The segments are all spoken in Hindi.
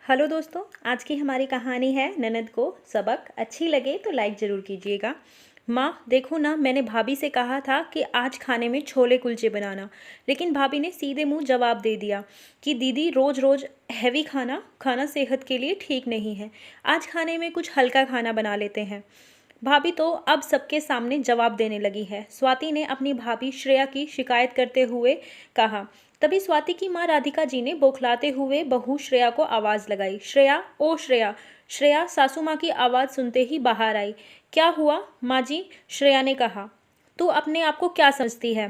हेलो दोस्तों, आज की हमारी कहानी है ननद को सबक। अच्छी लगे तो लाइक ज़रूर कीजिएगा। माँ देखो ना, मैंने भाभी से कहा था कि आज खाने में छोले कुलचे बनाना, लेकिन भाभी ने सीधे मुंह जवाब दे दिया कि दीदी रोज़ रोज़ हैवी खाना खाना सेहत के लिए ठीक नहीं है। आज खाने में कुछ हल्का खाना बना लेते हैं। भाभी तो अब सबके सामने जवाब देने लगी है। स्वाति ने अपनी भाभी श्रेया की शिकायत करते हुए कहा। तभी स्वाति की माँ राधिका जी ने बौखलाते हुए बहू श्रेया को आवाज़ लगाई, श्रेया, ओ श्रेया। श्रेया सासू माँ की आवाज़ सुनते ही बाहर आई। क्या हुआ माँ जी? श्रेया ने कहा। तू अपने आप को क्या समझती है?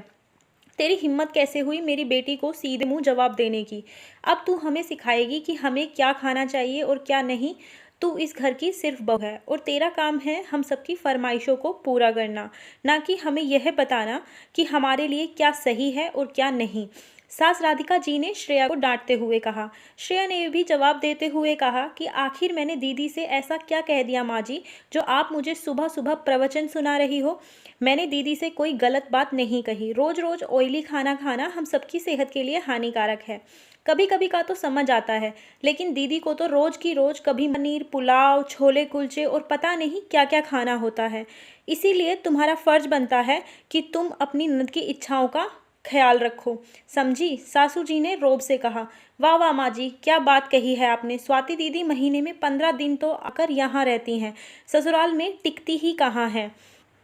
तेरी हिम्मत कैसे हुई मेरी बेटी को सीधे मुंह जवाब देने की? अब तू हमें सिखाएगी कि हमें क्या खाना चाहिए और क्या नहीं? तू इस घर की सिर्फ बहू है और तेरा काम है हम सबकी फरमाइशों को पूरा करना, ना कि हमें यह बताना कि हमारे लिए क्या सही है और क्या नहीं। सास राधिका जी ने श्रेया को डांटते हुए कहा। श्रेया ने भी जवाब देते हुए कहा कि आखिर मैंने दीदी से ऐसा क्या कह दिया माँ जी, जो आप मुझे सुबह सुबह प्रवचन सुना रही हो? मैंने दीदी से कोई गलत बात नहीं कही। रोज रोज ऑयली खाना खाना हम सबकी सेहत के लिए हानिकारक है। कभी कभी का तो समझ आता है, लेकिन दीदी को तो रोज की रोज कभी पनीर पुलाव, छोले कुलचे और पता नहीं क्या क्या खाना होता है। इसीलिए तुम्हारा फर्ज बनता है कि तुम अपनी ननद की इच्छाओं का ख्याल रखो, समझी? सासू जी ने रोब से कहा। वाह वाह माँ जी, क्या बात कही है आपने। स्वाति दीदी महीने में 15 दिन तो आकर यहाँ रहती हैं, ससुराल में टिकती ही कहाँ हैं।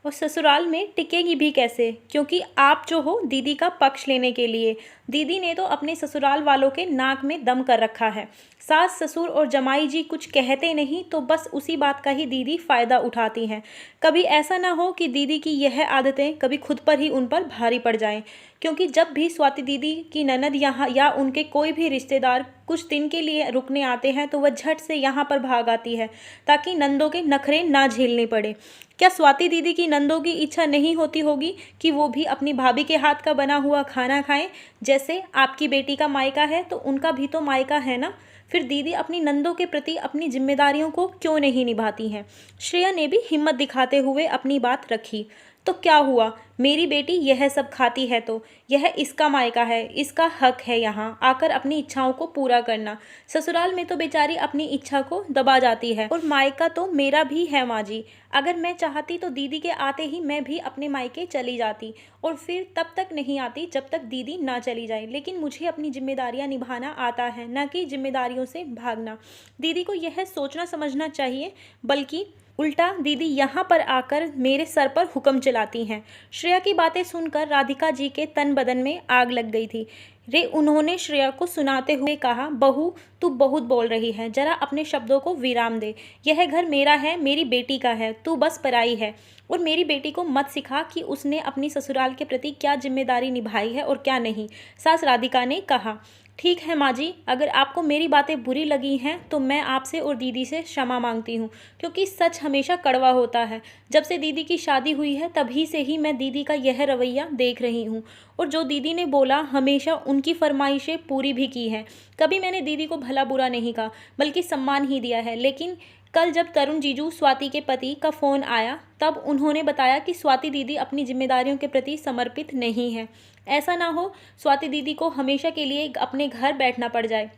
और ससुराल में टिकेगी भी कैसे, क्योंकि आप जो हो दीदी का पक्ष लेने के लिए। दीदी ने तो अपने ससुराल वालों के नाक में दम कर रखा है। सास ससुर और जमाई जी कुछ कहते नहीं तो बस उसी बात का ही दीदी फ़ायदा उठाती हैं। कभी ऐसा ना हो कि दीदी की यह आदतें कभी खुद पर ही उन पर भारी पड़ जाएं, क्योंकि जब भी स्वाति दीदी की ननद यहाँ या उनके कोई भी रिश्तेदार कुछ दिन के लिए रुकने आते हैं तो वह झट से यहाँ पर भाग आती है, ताकि नंदों के नखरे ना झेलने पड़े। क्या स्वाति दीदी की नंदों की इच्छा नहीं होती होगी कि वो भी अपनी भाभी के हाथ का बना हुआ खाना खाएं? जैसे आपकी बेटी का मायका है तो उनका भी तो मायका है ना। फिर दीदी अपनी नंदों के प्रति अपनी जिम्मेदारियों को क्यों नहीं निभाती हैं? श्रेया ने भी हिम्मत दिखाते हुए अपनी बात रखी। तो क्या हुआ, मेरी बेटी यह सब खाती है तो यह इसका मायका है, इसका हक है यहाँ आकर अपनी इच्छाओं को पूरा करना। ससुराल में तो बेचारी अपनी इच्छा को दबा जाती है, और मायका तो मेरा भी है माँ जी। अगर मैं चाहती तो दीदी के आते ही मैं भी अपने मायके चली जाती, और फिर तब तक नहीं आती जब तक दीदी ना चली जाए। लेकिन मुझे अपनी जिम्मेदारियां निभाना आता है, ना कि जिम्मेदारियों से भागना। दीदी को यह सोचना समझना चाहिए, बल्कि उल्टा दीदी यहाँ पर आकर मेरे सर पर हुक्म चलाती हैं। श्रेया की बातें सुनकर राधिका जी के तन बदन में आग लग गई थी। उन्होंने श्रेया को सुनाते हुए कहा, बहू तू बहुत बोल रही है, जरा अपने शब्दों को विराम दे। यह घर मेरा है, मेरी बेटी का है, तू बस पराई है। और मेरी बेटी को मत सिखा कि उसने अपनी ससुराल के प्रति क्या जिम्मेदारी निभाई है और क्या नहीं। सास राधिका ने कहा। ठीक है माँ जी, अगर आपको मेरी बातें बुरी लगी हैं तो मैं आपसे और दीदी से क्षमा मांगती हूँ, क्योंकि सच हमेशा कड़वा होता है। जब से दीदी की शादी हुई है तभी से ही मैं दीदी का यह रवैया देख रही हूँ, और जो दीदी ने बोला हमेशा उनकी फरमाइशें पूरी भी की हैं। कभी मैंने दीदी को भला बुरा नहीं कहा, बल्कि सम्मान ही दिया है। लेकिन कल जब तरुण जीजू स्वाति के पति का फ़ोन आया तब उन्होंने बताया कि स्वाति दीदी अपनी जिम्मेदारियों के प्रति समर्पित नहीं है। ऐसा ना हो स्वाति दीदी को हमेशा के लिए अपने घर बैठना पड़ जाए।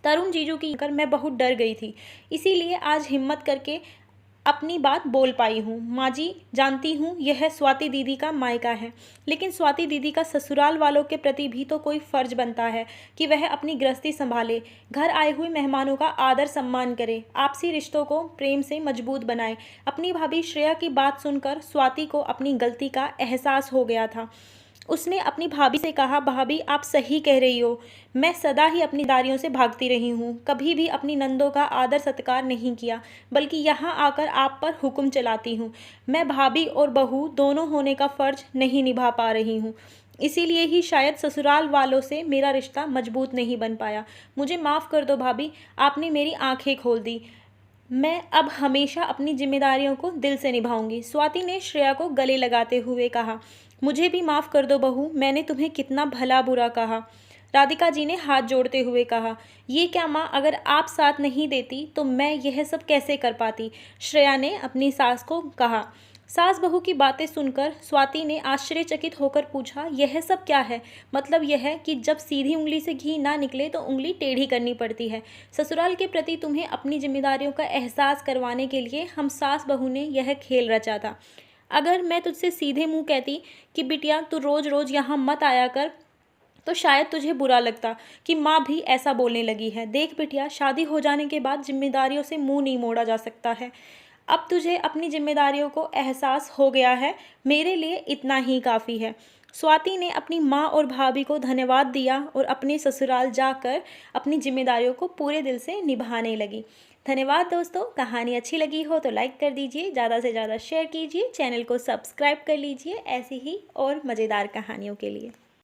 तरुण जीजू की कर मैं बहुत डर गई थी, इसीलिए आज हिम्मत करके अपनी बात बोल पाई हूँ। माँ जी जानती हूँ यह स्वाति दीदी का मायका है, लेकिन स्वाति दीदी का ससुराल वालों के प्रति भी तो कोई फ़र्ज बनता है कि वह अपनी गृहस्थी संभाले, घर आए हुए मेहमानों का आदर सम्मान करे, आपसी रिश्तों को प्रेम से मजबूत बनाए। अपनी भाभी श्रेया की बात सुनकर स्वाति को अपनी गलती का एहसास हो गया था। उसने अपनी भाभी से कहा, भाभी आप सही कह रही हो, मैं सदा ही अपनी दारियों से भागती रही हूँ, कभी भी अपनी नंदों का आदर सत्कार नहीं किया, बल्कि यहाँ आकर आप पर हुक्म चलाती हूँ। मैं भाभी और बहू दोनों होने का फ़र्ज नहीं निभा पा रही हूँ, इसीलिए ही शायद ससुराल वालों से मेरा रिश्ता मजबूत नहीं बन पाया। मुझे माफ़ कर दो भाभी, आपने मेरी आंखें खोल दी। मैं अब हमेशा अपनी जिम्मेदारियों को दिल से निभाऊंगी। स्वाति ने श्रेया को गले लगाते हुए कहा। मुझे भी माफ़ कर दो बहू, मैंने तुम्हें कितना भला बुरा कहा। राधिका जी ने हाथ जोड़ते हुए कहा। ये क्या माँ, अगर आप साथ नहीं देती तो मैं यह सब कैसे कर पाती? श्रेया ने अपनी सास को कहा। सास बहू की बातें सुनकर स्वाति ने आश्चर्यचकित होकर पूछा, यह सब क्या है? मतलब यह है कि जब सीधी उंगली से घी ना निकले तो उंगली टेढ़ी करनी पड़ती है। ससुराल के प्रति तुम्हें अपनी जिम्मेदारियों का एहसास करवाने के लिए हम सास बहू ने यह खेल रचा था। अगर मैं तुझसे सीधे मुंह कहती कि बिटिया तू रोज रोज यहाँ मत आया कर, तो शायद तुझे बुरा लगता कि माँ भी ऐसा बोलने लगी है। देख बिटिया, शादी हो जाने के बाद जिम्मेदारियों से मुंह नहीं मोड़ा जा सकता है। अब तुझे अपनी जिम्मेदारियों को एहसास हो गया है, मेरे लिए इतना ही काफ़ी है। स्वाति ने अपनी माँ और भाभी को धन्यवाद दिया और अपने ससुराल जाकर अपनी जिम्मेदारियों को पूरे दिल से निभाने लगी। धन्यवाद दोस्तों। कहानी अच्छी लगी हो तो लाइक कर दीजिए, ज़्यादा से ज़्यादा शेयर कीजिए, चैनल को सब्सक्राइब कर लीजिए ऐसी ही और मज़ेदार कहानियों के लिए।